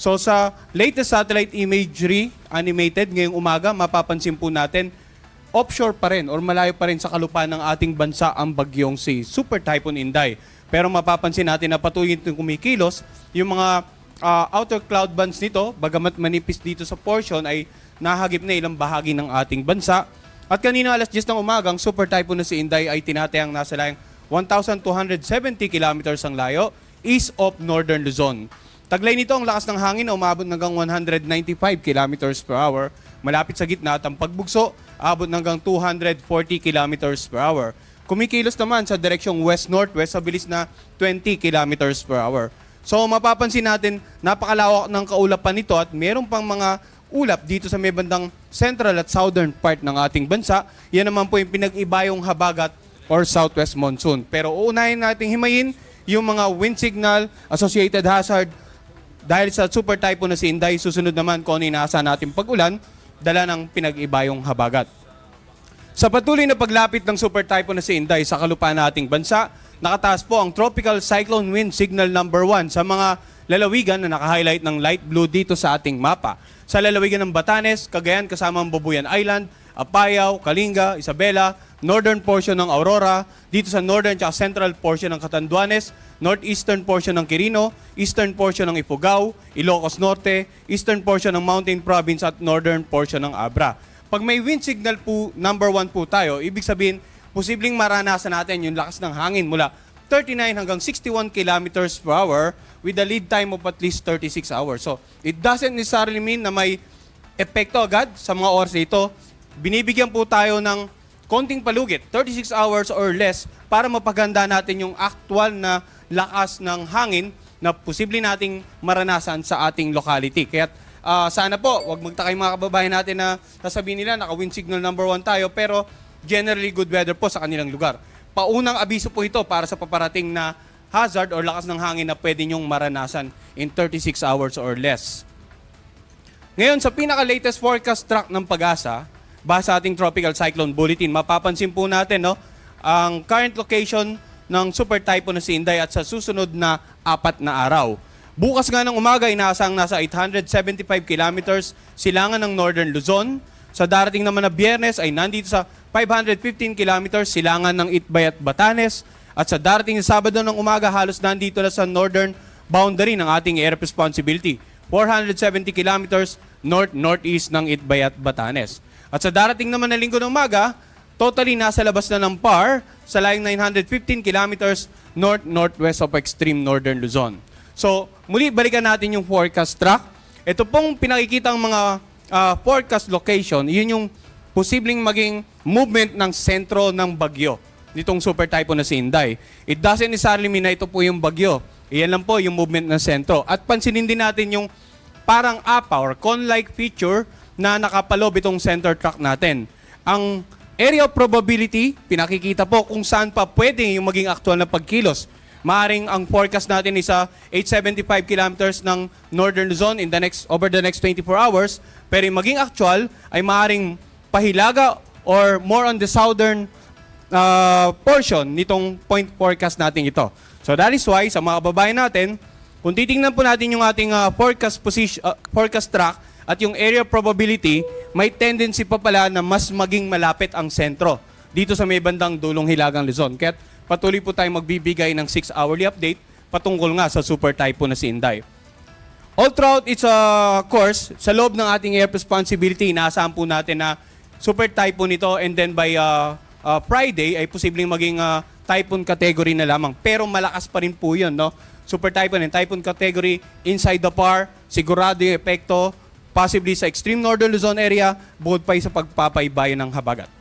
So sa latest satellite imagery animated ngayong umaga, mapapansin po natin offshore pa rin or malayo pa rin sa kalupaan ng ating bansa ang bagyong si Super Typhoon Inday. Pero mapapansin natin na patuloy itong kumikilos. Yung mga outer cloud bands nito, bagamat manipis dito sa portion, ay nahagip na ilang bahagi ng ating bansa. At kanina alas 10 ng umaga, ang Super Typhoon na si Inday ay tinatayang nasa layang 1,270 kilometers ang layo east of Northern Luzon. Taglay nito ang lakas ng hangin na umabot hanggang 195 kilometers per hour. Malapit sa gitna at ang pagbugso, abot hanggang 240 kilometers per hour. Kumikilos naman sa direksyong west-northwest sa bilis na 20 kilometers per hour. So mapapansin natin, napakalawak ng kaulapan nito at meron pang mga ulap dito sa may bandang central at southern part ng ating bansa. Yan naman po yung pinag-ibayong habagat or southwest monsoon. Pero uunahin natin himayin yung mga wind signal, associated hazard, dahil sa Super Typhoon na si Inday, susunod naman kung ano inaasahan natin pag-ulan, dala ng pinag-ibayong habagat. Sa patuloy na paglapit ng Super Typhoon na si Inday sa kalupaan ng ating bansa, nakataas po ang Tropical Cyclone Wind Signal number 1 sa mga lalawigan na naka-highlight ng light blue dito sa ating mapa. Sa lalawigan ng Batanes, Cagayan kasama ang Babuyan Island, Apayao, Kalinga, Isabela, northern portion ng Aurora, dito sa northern at central portion ng Catanduanes, northeastern portion ng Quirino, eastern portion ng Ifugao, Ilocos Norte, eastern portion ng Mountain Province at northern portion ng Abra. Pag may wind signal po, number 1 po tayo, ibig sabihin, posibleng maranasan natin yung lakas ng hangin mula 39 hanggang 61 kilometers per hour with a lead time of at least 36 hours. So, it doesn't necessarily mean na may epekto agad sa mga oras ito. Binibigyan po tayo ng konting palugit, 36 hours or less, para mapaganda natin yung actual na lakas ng hangin na posible nating maranasan sa ating locality. Kaya sana po, wag magtakay mga kababayan natin na sasabihin nila naka-wind signal number 1 tayo, pero generally good weather po sa kanilang lugar. Paunang abiso po ito para sa paparating na hazard or lakas ng hangin na pwede nyong maranasan in 36 hours or less. Ngayon, sa pinaka-latest forecast track ng Pag-asa, base sa ating Tropical Cyclone Bulletin, mapapansin po natin ang current location ng Super Typhoon na si Inday at sa susunod na 4 na araw. Bukas nga ng umaga, inaasang nasa 875 kilometers silangan ng Northern Luzon. Sa darating naman na Biyernes ay nandito sa 515 kilometers silangan ng Itbay at Batanes. At sa darating na Sabado ng umaga, halos nandito na sa northern boundary ng ating air responsibility. 470 kilometers north-northeast ng Itbay at Batanes. At sa darating naman na Linggo ng umaga, totally nasa labas na ng PAR sa layong 915 kilometers north-northwest of extreme northern Luzon. So, muli balikan natin yung forecast track. Ito pong pinakikita ang mga forecast location, yun yung posibleng maging movement ng sentro ng bagyo nitong Super Typhoon na si Inday. It doesn't necessarily mean na ito po yung bagyo. Iyan lang po yung movement ng sentro. At pansinin din natin yung parang apa or cone-like feature na nakapalob itong center track natin. Ang area of probability, pinakikita po kung saan pa pwede yung maging aktual na pagkilos. Maaring ang forecast natin is 875 kilometers ng Northern Luzon over the next 24 hours. Pero yung maging actual ay maaring pahilaga or more on the southern portion nitong point forecast natin ito. So that is why sa mga kababayan natin, kung titingnan po natin yung ating forecast track at yung area probability, may tendency pa pala na mas maging malapit ang sentro dito sa may bandang dulong Hilagang Luzon. Kaya patuloy po tayong magbibigay ng 6-hourly update patungkol nga sa Super Typhoon na si Inday. All throughout its course, sa loob ng ating air responsibility, inaasahan po natin na Super Typhoon ito and then by Friday ay posibleng maging typhoon category na lamang. Pero malakas pa rin po yun, no? Super Typhoon and typhoon category inside the PAR, sigurado yung epekto, possibly sa extreme northern Luzon area, bukod pa sa pagpapaibayan ng habagat.